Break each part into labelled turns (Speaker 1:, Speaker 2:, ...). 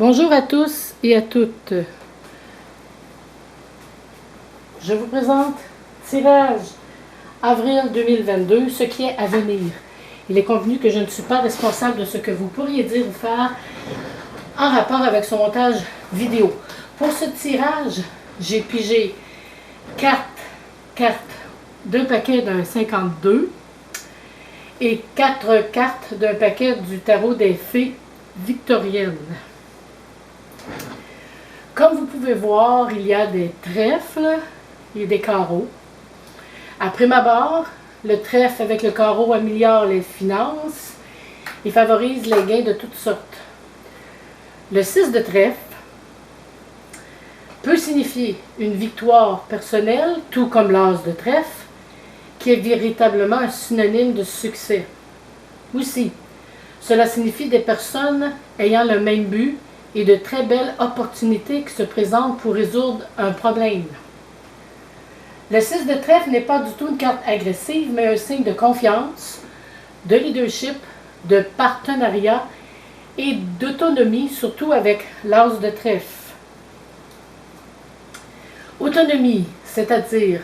Speaker 1: Bonjour à tous et à toutes. Je vous présente tirage avril 2022, ce qui est à venir. Il est convenu que je ne suis pas responsable de ce que vous pourriez dire ou faire en rapport avec son montage vidéo. Pour ce tirage, j'ai pigé 4 cartes d'un paquet d'un 52 et 4 cartes d'un paquet du tarot des fées victoriennes. Comme vous pouvez voir, il y a des trèfles et des carreaux. À prime abord, le trèfle avec le carreau améliore les finances et favorise les gains de toutes sortes. Le 6 de trèfle peut signifier une victoire personnelle, tout comme l'as de trèfle, qui est véritablement un synonyme de succès. Aussi, cela signifie des personnes ayant le même but et de très belles opportunités qui se présentent pour résoudre un problème. Le 6 de trèfle n'est pas du tout une carte agressive, mais un signe de confiance, de leadership, de partenariat et d'autonomie, surtout avec l'as de trèfle. Autonomie, c'est-à-dire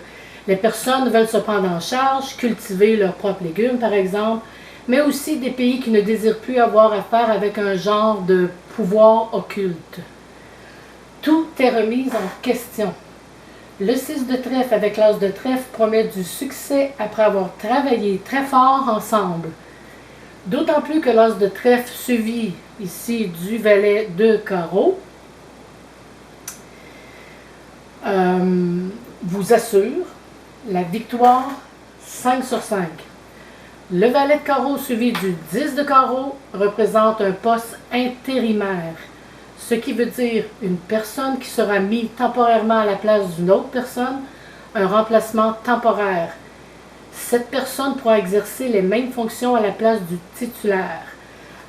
Speaker 1: les personnes veulent se prendre en charge, cultiver leurs propres légumes par exemple, mais aussi des pays qui ne désirent plus avoir affaire avec un genre de pouvoir occulte. Tout est remis en question. Le 6 de trèfle avec l'as de trèfle promet du succès après avoir travaillé très fort ensemble. D'autant plus que l'as de trèfle suivi ici du valet de carreau vous assure la victoire 5 sur 5. Le valet de carreau suivi du 10 de carreau représente un poste intérimaire, ce qui veut dire une personne qui sera mise temporairement à la place d'une autre personne, un remplacement temporaire. Cette personne pourra exercer les mêmes fonctions à la place du titulaire.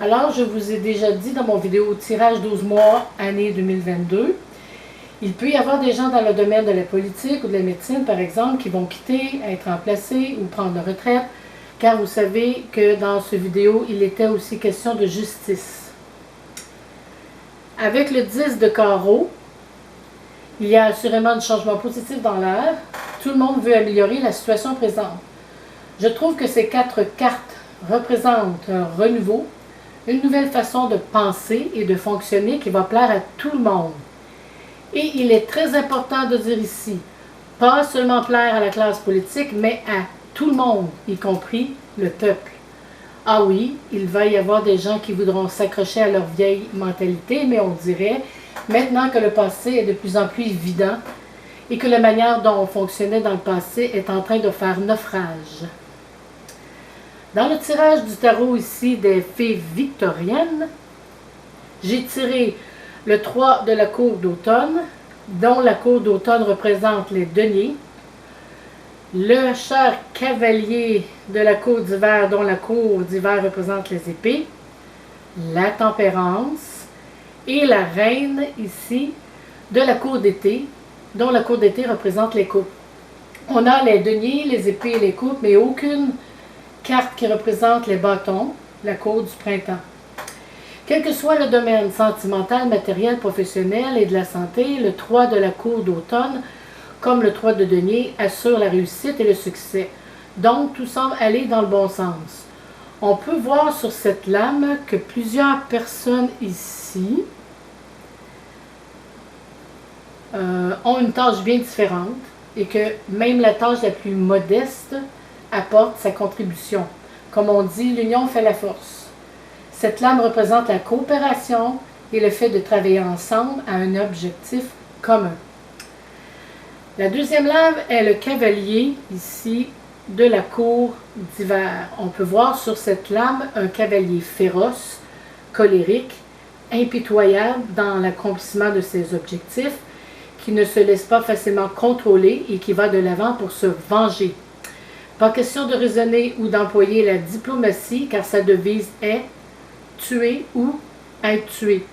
Speaker 1: Alors, je vous ai déjà dit dans mon vidéo tirage 12 mois, année 2022, il peut y avoir des gens dans le domaine de la politique ou de la médecine, par exemple, qui vont quitter, être remplacés ou prendre leur retraite, car vous savez que dans cette vidéo, il était aussi question de justice. Avec le 10 de carreau, il y a assurément un changement positif dans l'air. Tout le monde veut améliorer la situation présente. Je trouve que ces 4 cartes représentent un renouveau, une nouvelle façon de penser et de fonctionner qui va plaire à tout le monde. Et il est très important de dire ici, pas seulement plaire à la classe politique, mais à tout le monde, y compris le peuple. Ah oui, il va y avoir des gens qui voudront s'accrocher à leur vieille mentalité, mais on dirait, maintenant que le passé est de plus en plus évident et que la manière dont on fonctionnait dans le passé est en train de faire naufrage. Dans le tirage du tarot ici des fées victoriennes, j'ai tiré le 3 de la cour d'automne, dont la cour d'automne représente les deniers, le cher cavalier de la cour d'hiver, dont la cour d'hiver représente les épées, la tempérance, et la reine ici de la cour d'été, dont la cour d'été représente les coupes. On a les deniers, les épées et les coupes, mais aucune carte qui représente les bâtons, la cour du printemps. Quel que soit le domaine sentimental, matériel, professionnel et de la santé, le 3 de la cour d'automne, comme le 3 de denier, assure la réussite et le succès. Donc, tout semble aller dans le bon sens. On peut voir sur cette lame que plusieurs personnes ici ont une tâche bien différente et que même la tâche la plus modeste apporte sa contribution. Comme on dit, l'union fait la force. Cette lame représente la coopération et le fait de travailler ensemble à un objectif commun. La deuxième lame est le cavalier, ici, de la cour d'hiver. On peut voir sur cette lame un cavalier féroce, colérique, impitoyable dans l'accomplissement de ses objectifs, qui ne se laisse pas facilement contrôler et qui va de l'avant pour se venger. Pas question de raisonner ou d'employer la diplomatie, car sa devise est « tuer ou être tué ».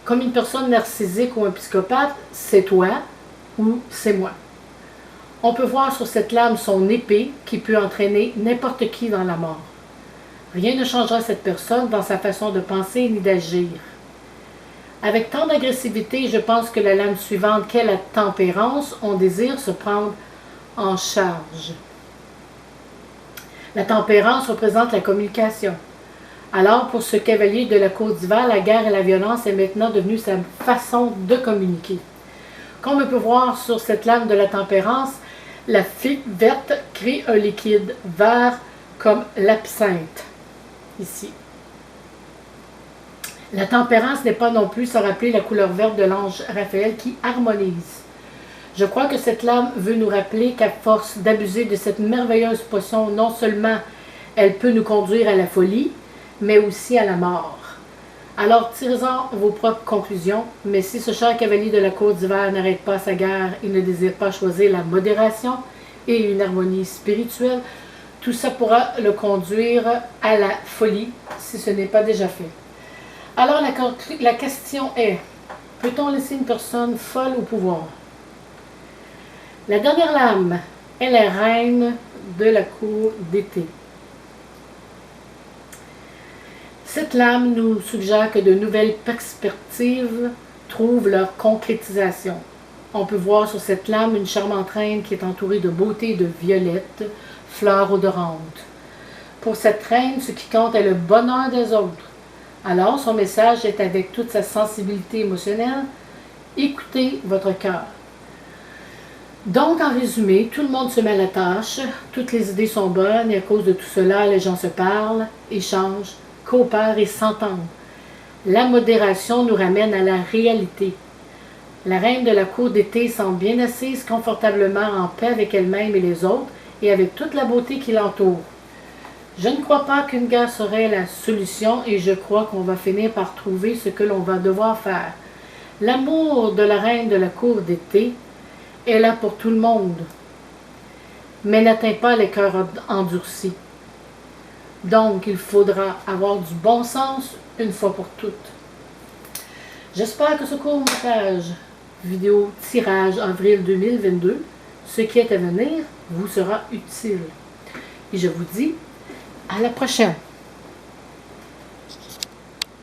Speaker 1: Comme une personne narcissique ou un psychopathe, c'est toi ou c'est moi. On peut voir sur cette lame son épée qui peut entraîner n'importe qui dans la mort. Rien ne changera cette personne dans sa façon de penser ni d'agir. Avec tant d'agressivité, je pense que la lame suivante, qu'est la tempérance, on désire se prendre en charge. La tempérance représente la communication. Alors, pour ce cavalier de la cour d'hiver, la guerre et la violence est maintenant devenue sa façon de communiquer. Comme on peut voir sur cette lame de la tempérance, la figue verte crée un liquide vert comme l'absinthe, ici. La tempérance n'est pas non plus sans rappeler la couleur verte de l'ange Raphaël qui harmonise. Je crois que cette lame veut nous rappeler qu'à force d'abuser de cette merveilleuse potion, non seulement elle peut nous conduire à la folie, mais aussi à la mort. Alors tirez-en vos propres conclusions, mais si ce cher cavalier de la cour d'hiver n'arrête pas sa guerre et ne désire pas choisir la modération et une harmonie spirituelle, tout ça pourra le conduire à la folie si ce n'est pas déjà fait. Alors la question est, peut-on laisser une personne folle au pouvoir? La dernière lame est la reine de la cour d'été. Cette lame nous suggère que de nouvelles perspectives trouvent leur concrétisation. On peut voir sur cette lame une charmante reine qui est entourée de beauté et de violettes, fleurs odorantes. Pour cette reine, ce qui compte est le bonheur des autres. Alors, son message est avec toute sa sensibilité émotionnelle. Écoutez votre cœur. Donc, en résumé, tout le monde se met à la tâche, toutes les idées sont bonnes et à cause de tout cela, les gens se parlent, échangent, coopèrent et s'entendent. La modération nous ramène à la réalité. La reine de la cour d'été semble bien assise confortablement en paix avec elle-même et les autres et avec toute la beauté qui l'entoure. Je ne crois pas qu'une guerre serait la solution et je crois qu'on va finir par trouver ce que l'on va devoir faire. L'amour de la reine de la cour d'été est là pour tout le monde, mais n'atteint pas les cœurs endurcis. Donc, il faudra avoir du bon sens une fois pour toutes. J'espère que ce court montage vidéo tirage avril 2022, ce qui est à venir, vous sera utile. Et je vous dis à la prochaine.